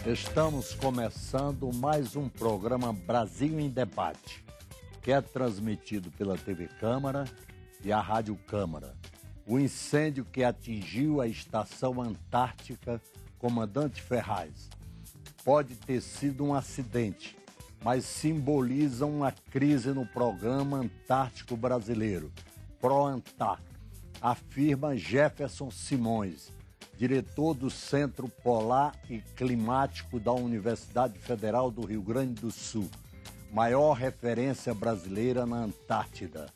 Estamos começando mais um programa Brasil em Debate, que é transmitido pela TV Câmara e a Rádio Câmara. O incêndio que atingiu a estação Antártica Comandante Ferraz pode ter sido um acidente, mas simboliza uma crise no programa Antártico Brasileiro, PROANTAR, afirma Jefferson Simões, diretor do Centro Polar e Climático da Universidade Federal do Rio Grande do Sul, maior referência brasileira na Antártida.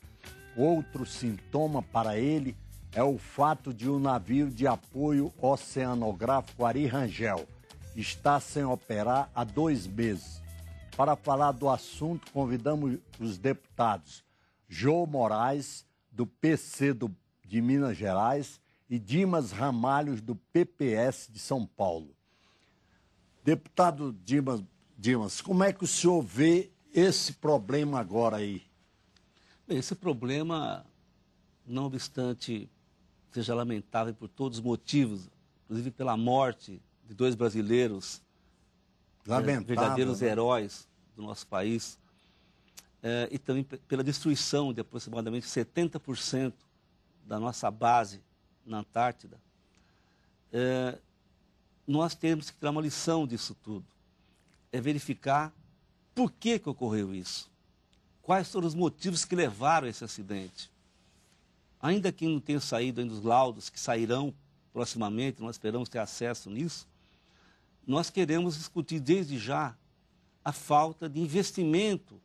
Outro sintoma para ele é o fato de um navio de apoio oceanográfico Ari Rangel estar sem operar há 2 meses. Para falar do assunto, convidamos os deputados Jô Moraes, do PC de Minas Gerais, e Dimas Ramalhos, do PPS de São Paulo. Deputado Dimas, como é que o senhor vê esse problema agora aí? Bem, esse problema, não obstante seja lamentável por todos os motivos, inclusive pela morte de 2 brasileiros, verdadeiros heróis do nosso país, e também pela destruição de aproximadamente 70% da nossa base na Antártida, nós temos que tirar uma lição disso tudo. É verificar por que ocorreu isso. Quais foram os motivos que levaram a esse acidente. Ainda que não tenha saído ainda os laudos, que sairão proximamente, nós esperamos ter acesso nisso, nós queremos discutir desde já a falta de investimento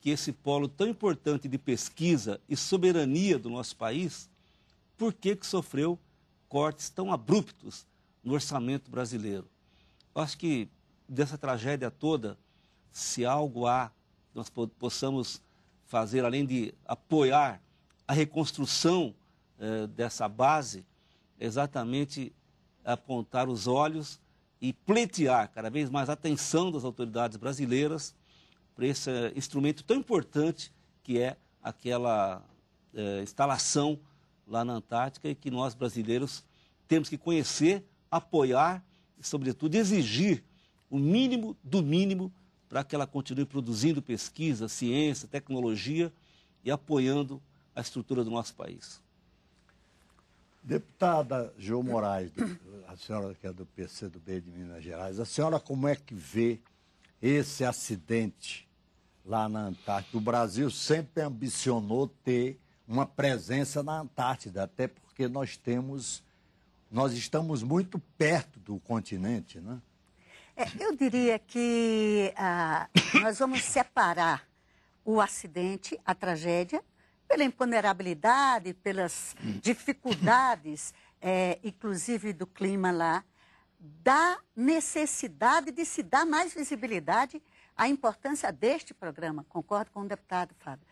que esse polo tão importante de pesquisa e soberania do nosso país, por que sofreu cortes tão abruptos no orçamento brasileiro. Eu acho que dessa tragédia toda, se algo há que nós possamos fazer, além de apoiar a reconstrução dessa base, é exatamente apontar os olhos e pleitear cada vez mais a atenção das autoridades brasileiras para esse instrumento tão importante que é aquela instalação lá na Antártica e que nós brasileiros temos que conhecer, apoiar e, sobretudo, exigir o mínimo do mínimo para que ela continue produzindo pesquisa, ciência, tecnologia e apoiando a estrutura do nosso país. Deputada Jô Moraes, a senhora que é do PCdoB de Minas Gerais, a senhora como é que vê esse acidente lá na Antártida? O Brasil sempre ambicionou ter uma presença na Antártida, até porque nós estamos muito perto do continente, né? Eu diria que nós vamos separar o acidente, a tragédia, pela imponderabilidade, pelas dificuldades, inclusive do clima lá, da necessidade de se dar mais visibilidade à importância deste programa. Concordo com o deputado Fábio.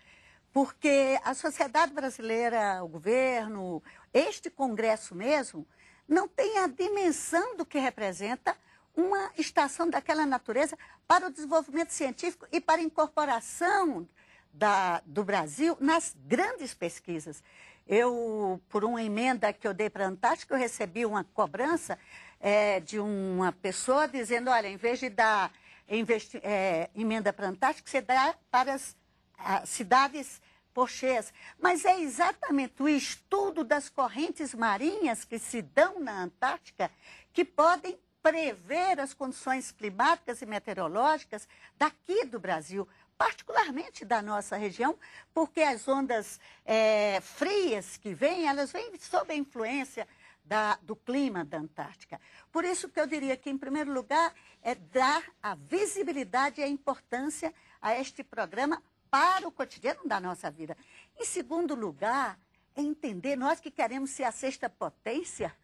Porque a sociedade brasileira, o governo, este Congresso mesmo, não tem a dimensão do que representa uma estação daquela natureza para o desenvolvimento científico e para a incorporação do Brasil nas grandes pesquisas. Por uma emenda que eu dei para a Antártica, eu recebi uma cobrança de uma pessoa dizendo, olha, em vez de dar emenda para a Antártica, você dá para as cidades porchês. Mas é exatamente o estudo das correntes marinhas que se dão na Antártica que podem prever as condições climáticas e meteorológicas daqui do Brasil, particularmente da nossa região, porque as ondas frias que vêm, elas vêm sob a influência do clima da Antártica. Por isso que eu diria que, em primeiro lugar, é dar a visibilidade e a importância a este programa para o cotidiano da nossa vida. Em segundo lugar, é entender, nós que queremos ser a 6ª potência,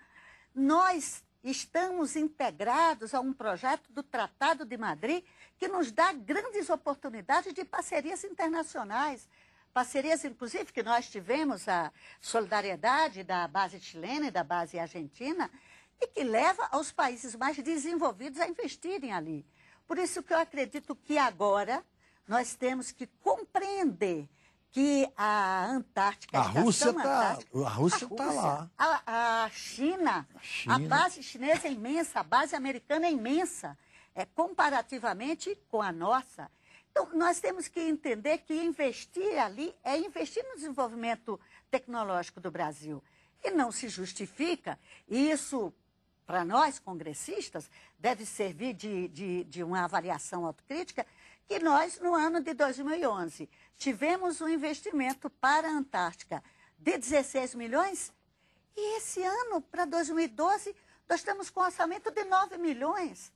nós estamos integrados a um projeto do Tratado de Madrid que nos dá grandes oportunidades de parcerias internacionais. Parcerias, inclusive, que nós tivemos a solidariedade da base chilena e da base argentina e que leva aos países mais desenvolvidos a investirem ali. Por isso que eu acredito que agora nós temos que compreender que a Antártica... A Rússia está lá. A China, a base chinesa é imensa, a base americana é imensa. comparativamente com a nossa. Então, nós temos que entender que investir ali é investir no desenvolvimento tecnológico do Brasil. E não se justifica, e isso, para nós, congressistas, deve servir de uma avaliação autocrítica, que nós, no ano de 2011, tivemos um investimento para a Antártica de 16 milhões, e esse ano, para 2012, nós estamos com um orçamento de 9 milhões.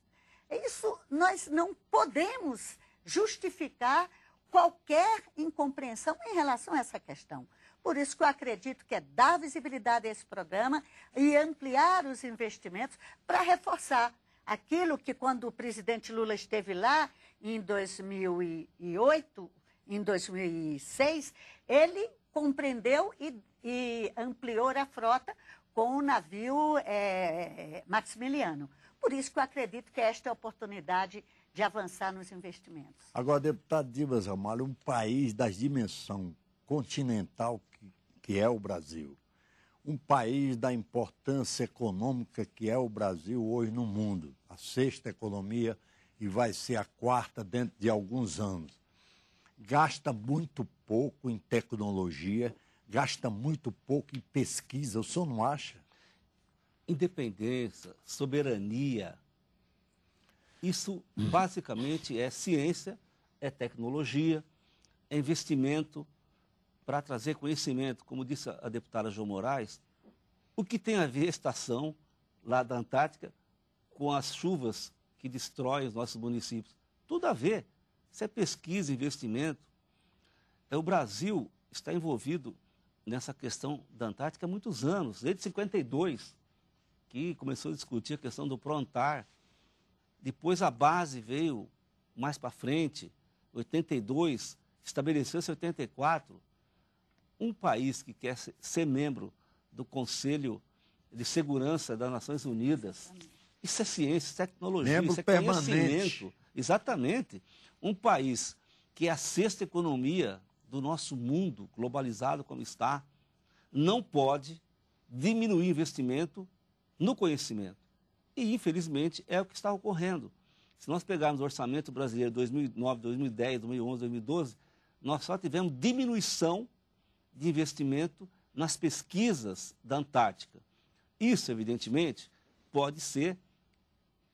Isso nós não podemos justificar qualquer incompreensão em relação a essa questão. Por isso que eu acredito que é dar visibilidade a esse programa e ampliar os investimentos para reforçar aquilo que, quando o presidente Lula esteve lá em 2008, em 2006, ele compreendeu e ampliou a frota com o navio Maximiliano. Por isso que eu acredito que esta é a oportunidade de avançar nos investimentos. Agora, deputado Dimas Ramalho, um país da dimensão continental que é o Brasil, um país da importância econômica que é o Brasil hoje no mundo, a sexta economia e vai ser a quarta dentro de alguns anos, gasta muito pouco em tecnologia, gasta muito pouco em pesquisa, o senhor não acha? Independência, soberania, isso basicamente é ciência, é tecnologia, é investimento para trazer conhecimento. Como disse a deputada João Moraes, o que tem a ver a estação lá da Antártica com as chuvas que destroem os nossos municípios? Tudo a ver. Isso é pesquisa, investimento. O Brasil está envolvido nessa questão da Antártica há muitos anos, desde 52, que começou a discutir a questão do Prontar. Depois a base veio mais para frente, 82, estabeleceu-se em 84. Um país que quer ser membro do Conselho de Segurança das Nações Unidas, isso é ciência, isso é tecnologia, membro isso é permanente. conhecimento. Exatamente. Um país que é a sexta economia do nosso mundo, globalizado como está, não pode diminuir investimento no conhecimento. E, infelizmente, é o que está ocorrendo. Se nós pegarmos o orçamento brasileiro de 2009, 2010, 2011, 2012, nós só tivemos diminuição de investimento nas pesquisas da Antártica. Isso, evidentemente, pode ser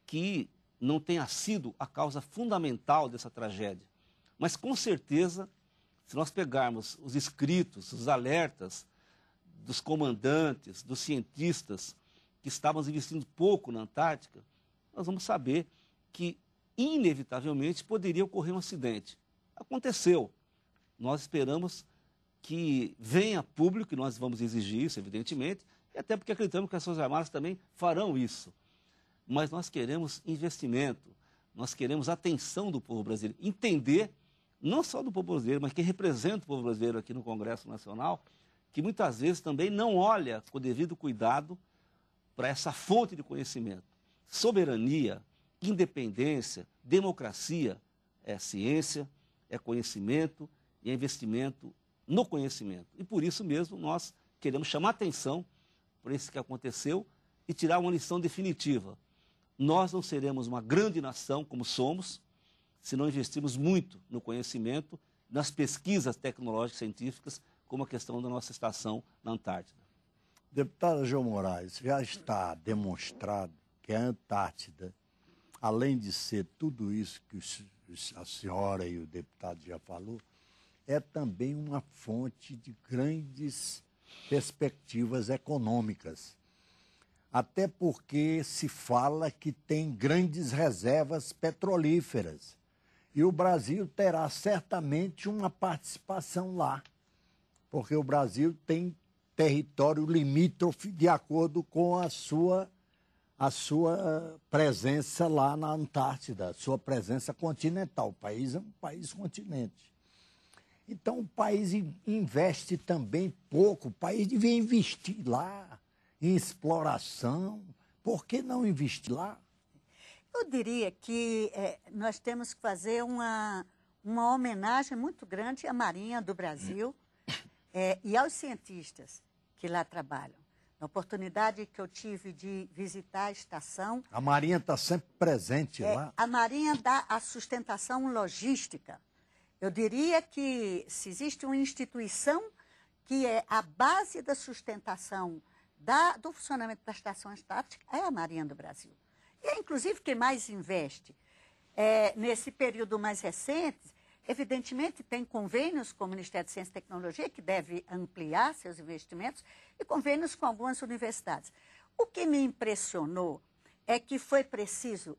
que não tenha sido a causa fundamental dessa tragédia. Mas, com certeza, se nós pegarmos os escritos, os alertas dos comandantes, dos cientistas que estavam investindo pouco na Antártica, nós vamos saber que, inevitavelmente, poderia ocorrer um acidente. Aconteceu. Nós esperamos que venha público, e nós vamos exigir isso, evidentemente, e até porque acreditamos que as Forças Armadas também farão isso. Mas nós queremos investimento, nós queremos atenção do povo brasileiro, entender, não só do povo brasileiro, mas quem representa o povo brasileiro aqui no Congresso Nacional, que muitas vezes também não olha com o devido cuidado para essa fonte de conhecimento. Soberania, independência, democracia é ciência, é conhecimento e é investimento no conhecimento. E por isso mesmo nós queremos chamar atenção por isso que aconteceu e tirar uma lição definitiva. Nós não seremos uma grande nação como somos se não investirmos muito no conhecimento, nas pesquisas tecnológicas científicas, como a questão da nossa estação na Antártida. Deputada João Moraes, já está demonstrado que a Antártida, além de ser tudo isso que a senhora e o deputado já falou, é também uma fonte de grandes perspectivas econômicas. Até porque se fala que tem grandes reservas petrolíferas. E o Brasil terá certamente uma participação lá, porque o Brasil tem território limítrofe de acordo com a sua presença lá na Antártida, a sua presença continental. O país é um país continente. Então, o país investe também pouco. O país devia investir lá em exploração. Por que não investir lá? Eu diria que nós temos que fazer uma homenagem muito grande à Marinha do Brasil e aos cientistas que lá trabalham. Na oportunidade que eu tive de visitar a estação, A Marinha está sempre presente lá. a Marinha dá a sustentação logística. Eu diria que se existe uma instituição que é a base da sustentação do funcionamento da Estação Antártica, é a Marinha do Brasil. E é, inclusive, quem mais investe. Nesse período mais recente, evidentemente, tem convênios com o Ministério de Ciência e Tecnologia, que deve ampliar seus investimentos, e convênios com algumas universidades. O que me impressionou é que foi preciso,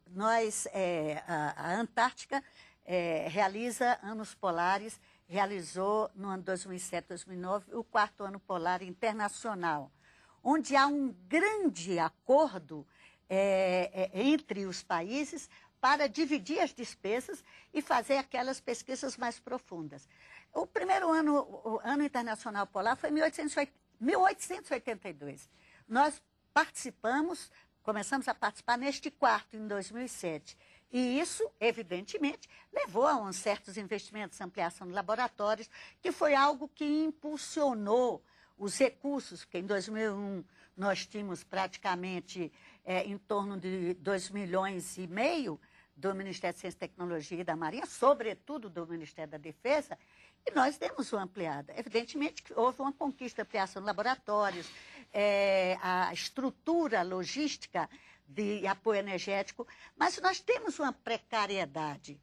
a Antártica realiza anos polares, realizou no ano 2007, 2009, o 4º ano polar internacional, onde há um grande acordo entre os países para dividir as despesas e fazer aquelas pesquisas mais profundas. O primeiro o ano internacional polar foi em 1882. Nós começamos a participar neste 4º, em 2007. E isso, evidentemente, levou a certos investimentos, ampliação de laboratórios, que foi algo que impulsionou os recursos, porque em 2001 nós tínhamos praticamente em torno de 2,5 milhões do Ministério de Ciência e Tecnologia e da Marinha, sobretudo do Ministério da Defesa, e nós demos uma ampliada. Evidentemente que houve uma conquista, ampliação de laboratórios, a estrutura logística de apoio energético, mas nós temos uma precariedade.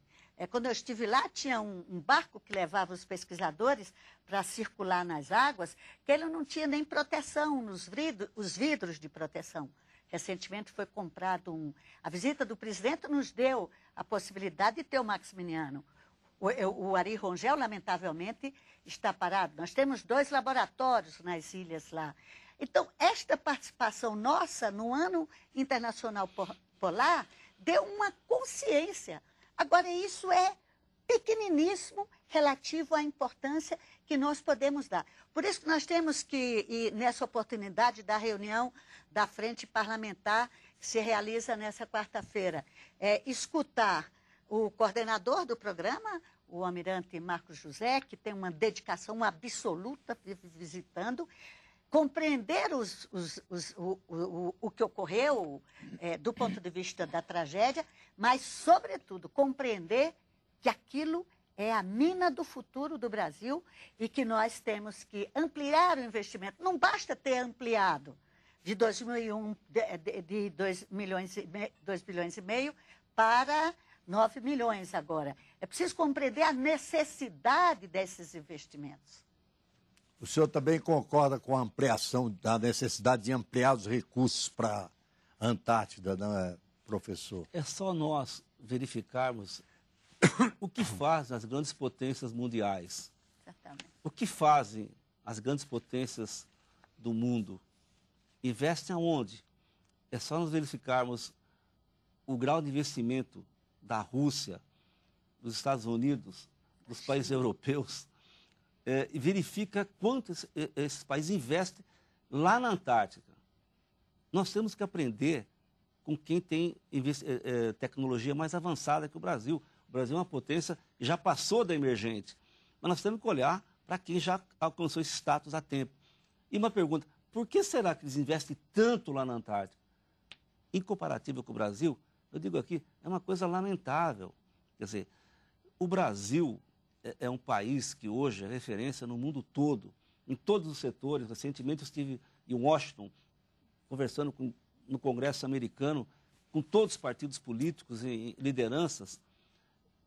Quando eu estive lá, tinha um barco que levava os pesquisadores para circular nas águas, que ele não tinha nem proteção, os vidros de proteção. Recentemente foi comprado A visita do presidente nos deu a possibilidade de ter o Maximiano. O Ari Rongel, lamentavelmente, está parado. Nós temos 2 laboratórios nas ilhas lá. Então, esta participação nossa no Ano Internacional Polar deu uma consciência. Agora, isso é pequeniníssimo relativo à importância que nós podemos dar. Por isso que nós temos que, nessa oportunidade da reunião da Frente Parlamentar, que se realiza nessa quarta-feira, escutar o coordenador do programa, o almirante Marcos José, que tem uma dedicação absoluta visitando, compreender o que ocorreu do ponto de vista da tragédia, mas, sobretudo, compreender que aquilo é a mina do futuro do Brasil e que nós temos que ampliar o investimento. Não basta ter ampliado de 2001, de 2,5 bilhões para 9 milhões agora. É preciso compreender a necessidade desses investimentos. O senhor também concorda com a ampliação, da necessidade de ampliar os recursos para a Antártida, não é, professor? É só nós verificarmos o que fazem as grandes potências mundiais. Exatamente. O que fazem as grandes potências do mundo? Investem aonde? É só nós verificarmos o grau de investimento da Rússia, dos Estados Unidos, dos países europeus, e verifica quanto esses países investem lá na Antártica. Nós temos que aprender com quem tem tecnologia mais avançada que o Brasil. O Brasil é uma potência que já passou da emergente. Mas nós temos que olhar para quem já alcançou esse status há tempo. E uma pergunta, por que será que eles investem tanto lá na Antártica? Em comparativo com o Brasil, eu digo aqui, é uma coisa lamentável. Quer dizer, o Brasil é um país que hoje é referência no mundo todo, em todos os setores. Recentemente eu estive em Washington, conversando no Congresso americano, com todos os partidos políticos e lideranças,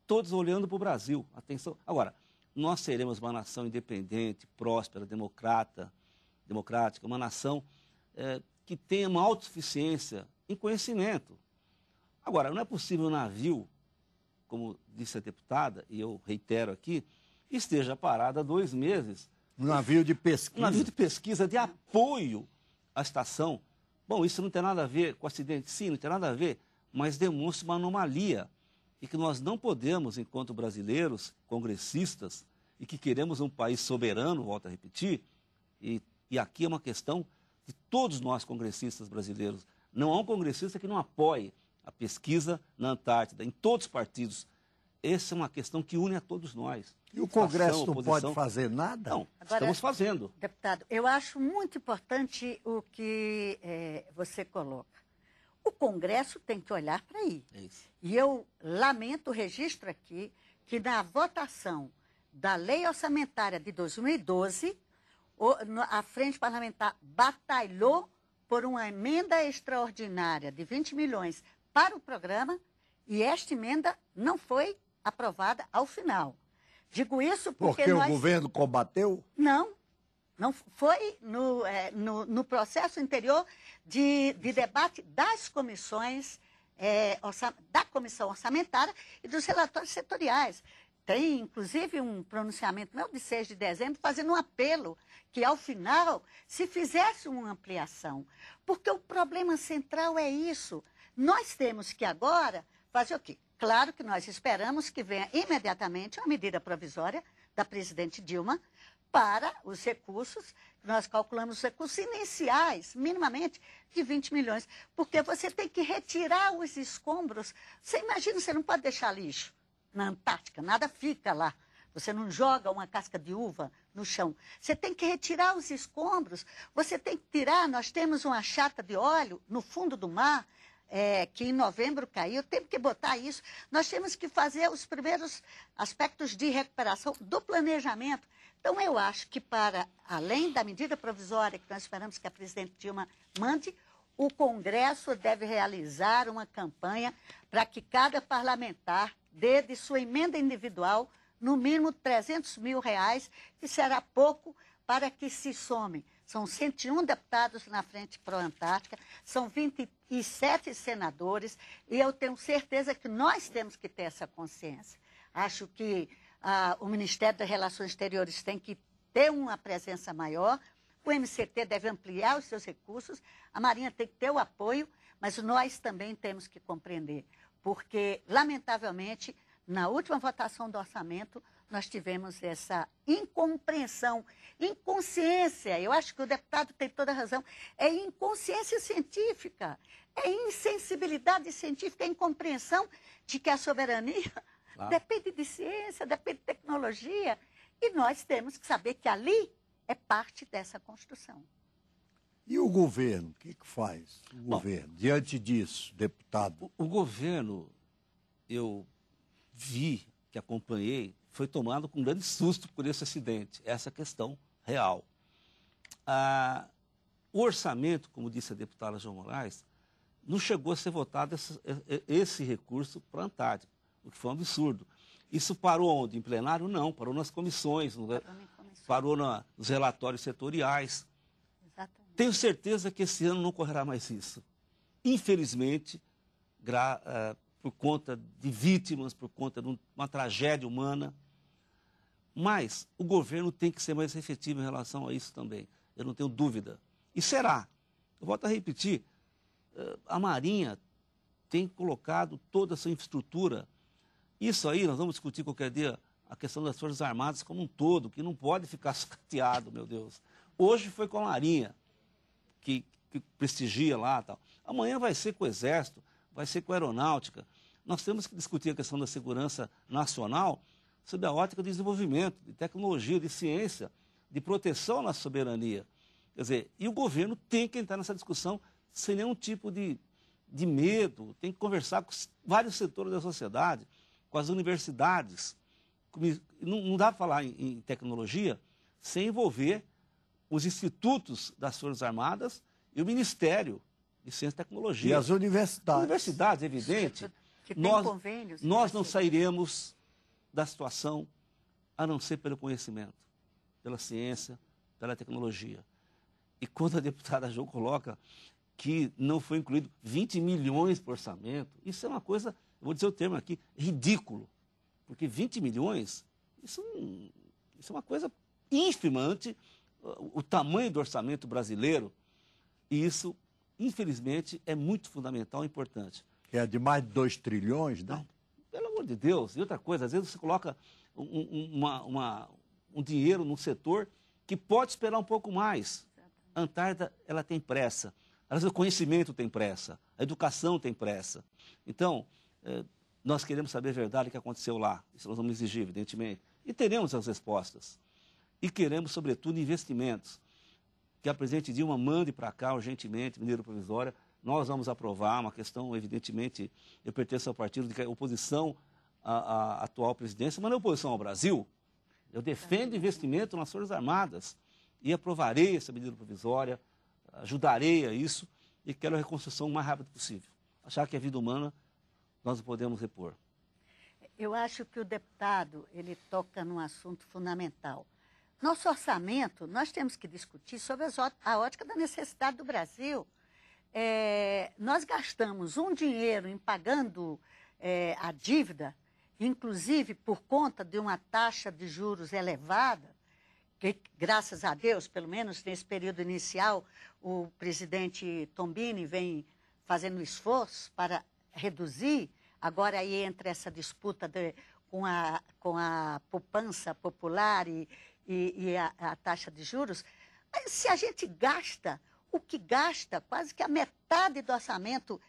todos olhando para o Brasil. Atenção. Agora, nós seremos uma nação independente, próspera, democrática, uma nação que tenha uma autossuficiência em conhecimento. Agora, não é possível um navio, como disse a deputada, e eu reitero aqui, esteja parado há 2 meses. Um navio de pesquisa. Um navio de pesquisa, de apoio à estação. Bom, isso não tem nada a ver com acidente, sim, não tem nada a ver, mas demonstra uma anomalia. E que nós não podemos, enquanto brasileiros, congressistas, e que queremos um país soberano, volto a repetir, e aqui é uma questão de todos nós congressistas brasileiros. Não há um congressista que não apoie a pesquisa na Antártida, em todos os partidos. essa é uma questão que une a todos nós. E o Congresso Situação, não oposição. pode fazer nada? Não, Agora, estamos fazendo. Deputado, eu acho muito importante o que você coloca. O Congresso tem que olhar para aí. É isso. E eu lamento o registro aqui que na votação da Lei Orçamentária de 2012, a Frente Parlamentar batalhou por uma emenda extraordinária de 20 milhões para o programa e esta emenda não foi aprovada ao final. Digo isso porque Porque o governo combateu? Não foi no processo interior de debate das comissões, da Comissão Orçamentária e dos relatórios setoriais. Tem, inclusive, um pronunciamento meu de 6 de dezembro fazendo um apelo que, ao final, se fizesse uma ampliação. Porque o problema central é isso. Nós temos que agora fazer o quê? Claro que nós esperamos que venha imediatamente uma medida provisória da presidente Dilma para os recursos, nós calculamos os recursos iniciais, minimamente, de 20 milhões. Porque você tem que retirar os escombros. Você imagina, você não pode deixar lixo na Antártica, nada fica lá. Você não joga uma casca de uva no chão. Você tem que retirar os escombros. Você tem que tirar, nós temos uma chata de óleo no fundo do mar, que em novembro caiu, temos que botar isso. Nós temos que fazer os primeiros aspectos de recuperação do planejamento. Então, eu acho que para, além da medida provisória que nós esperamos que a presidente Dilma mande, o Congresso deve realizar uma campanha para que cada parlamentar dê de sua emenda individual, no mínimo 300 mil reais, que será pouco para que se somem. São 101 deputados na Frente Pró-Antártica, são 27 senadores, e eu tenho certeza que nós temos que ter essa consciência. Acho que o Ministério das Relações Exteriores tem que ter uma presença maior, o MCT deve ampliar os seus recursos, a Marinha tem que ter o apoio, mas nós também temos que compreender, porque, lamentavelmente, na última votação do orçamento, nós tivemos essa incompreensão, inconsciência. Eu acho que o deputado tem toda a razão. É inconsciência científica, é insensibilidade científica, é incompreensão de que a soberania depende de ciência, depende de tecnologia. E nós temos que saber que ali é parte dessa construção. E o governo? O que faz o governo diante disso, deputado? O governo, eu vi, que acompanhei, foi tomado com um grande susto por esse acidente, essa questão real. O orçamento, como disse a deputada João Moraes, não chegou a ser votado esse recurso para a Antártica, o que foi um absurdo. Isso parou onde? Em plenário? Não, parou nas comissões, parou nos relatórios setoriais. Exatamente. Tenho certeza que esse ano não ocorrerá mais isso. Infelizmente, por conta de vítimas, por conta de uma tragédia humana. Mas o governo tem que ser mais efetivo em relação a isso também. Eu não tenho dúvida. E será. Eu volto a repetir, a Marinha tem colocado toda a sua infraestrutura. Isso aí, nós vamos discutir qualquer dia a questão das Forças Armadas como um todo, que não pode ficar sucateado, meu Deus. Hoje foi com a Marinha, que prestigia lá. Tal. Amanhã vai ser com o Exército, vai ser com a Aeronáutica. Nós temos que discutir a questão da segurança nacional sob a ótica de desenvolvimento, de tecnologia, de ciência, de proteção à nossa soberania. Quer dizer, e o governo tem que entrar nessa discussão sem nenhum tipo de medo, tem que conversar com vários setores da sociedade, com as universidades. Não dá para falar em tecnologia sem envolver os institutos das Forças Armadas e o Ministério de Ciência e Tecnologia. E as universidades. Universidades, evidente. Que tem convênios. Nós não sairemos da situação a não ser pelo conhecimento, pela ciência, pela tecnologia. E quando a deputada Jo coloca que não foi incluído 20 milhões por orçamento, isso é uma coisa, eu vou dizer o termo aqui, ridículo. Porque 20 milhões, isso é uma coisa ínfima ante o tamanho do orçamento brasileiro. E isso, infelizmente, é muito fundamental e importante. Que é de mais de 2 trilhões, né? Não, pelo amor de Deus. E outra coisa, às vezes você coloca um dinheiro num setor que pode esperar um pouco mais. A Antártida, ela tem pressa. Às vezes o conhecimento tem pressa. A educação tem pressa. Então, Nós queremos saber a verdade do que aconteceu lá. Isso nós vamos exigir, evidentemente. E teremos as respostas. E queremos, sobretudo, investimentos. Que a presidente Dilma mande para cá urgentemente medida provisória. Nós vamos aprovar, uma questão, evidentemente, eu pertenço ao partido de oposição à atual presidência, mas não é oposição ao Brasil. Eu defendo investimento nas Forças Armadas e aprovarei essa medida provisória, ajudarei a isso e quero a reconstrução o mais rápido possível. Achar que a vida humana nós não podemos repor. Eu acho que o deputado, ele toca num assunto fundamental. Nosso orçamento, nós temos que discutir sobre a ótica da necessidade do Brasil. Nós gastamos um dinheiro em pagando a dívida, inclusive por conta de uma taxa de juros elevada, que, graças a Deus, pelo menos nesse período inicial, o presidente Tombini vem fazendo esforço para reduzir. Agora aí entra essa disputa com a poupança popular e a taxa de juros. Mas se a gente gasta o que gasta, quase que a metade do orçamento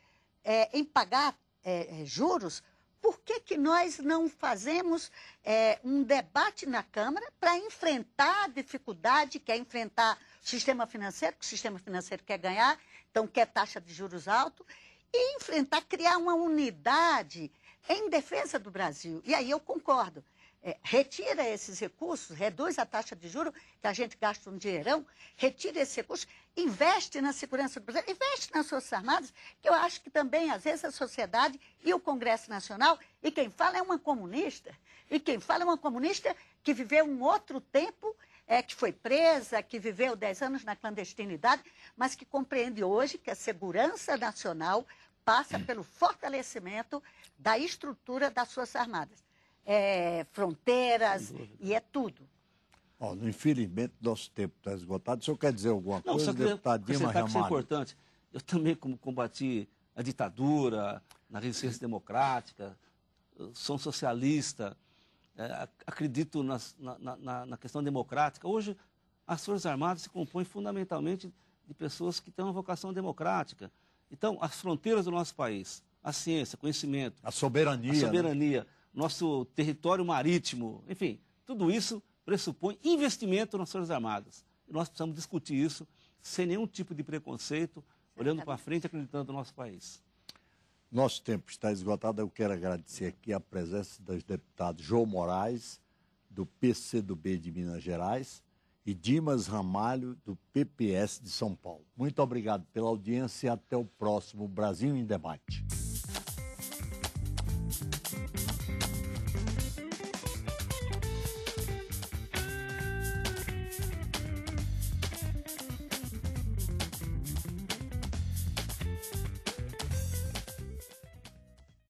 em pagar juros, por que nós não fazemos um debate na Câmara para enfrentar a dificuldade, que é enfrentar o sistema financeiro, que o sistema financeiro quer ganhar, então quer taxa de juros alto, e enfrentar, criar uma unidade em defesa do Brasil. E aí eu concordo. Retira esses recursos, reduz a taxa de juros, que a gente gasta um dinheirão, retira esses recursos, investe na segurança do Brasil, investe nas Forças Armadas, que eu acho que também, às vezes, a sociedade e o Congresso Nacional, e quem fala é uma comunista, que viveu um outro tempo, que foi presa, que viveu 10 anos na clandestinidade, mas que compreende hoje que a segurança nacional passa pelo fortalecimento da estrutura das Forças Armadas. Fronteiras e tudo. Infelizmente, nosso tempo está esgotado. O senhor quer dizer alguma coisa, só deputado Dima Ramalho? Isso é importante. Eu também combati a ditadura, na resistência democrática, sou um socialista, acredito na questão democrática. Hoje, as Forças Armadas se compõem fundamentalmente de pessoas que têm uma vocação democrática. Então, as fronteiras do nosso país, a ciência, conhecimento, a soberania, né? Nosso território marítimo, enfim, tudo isso pressupõe investimento nas Forças Armadas. E nós precisamos discutir isso sem nenhum tipo de preconceito, olhando para frente e acreditando no nosso país. Nosso tempo está esgotado. Eu quero agradecer aqui a presença dos deputados João Moraes, do PCdoB de Minas Gerais, e Dimas Ramalho, do PPS de São Paulo. Muito obrigado pela audiência e até o próximo Brasil em Debate.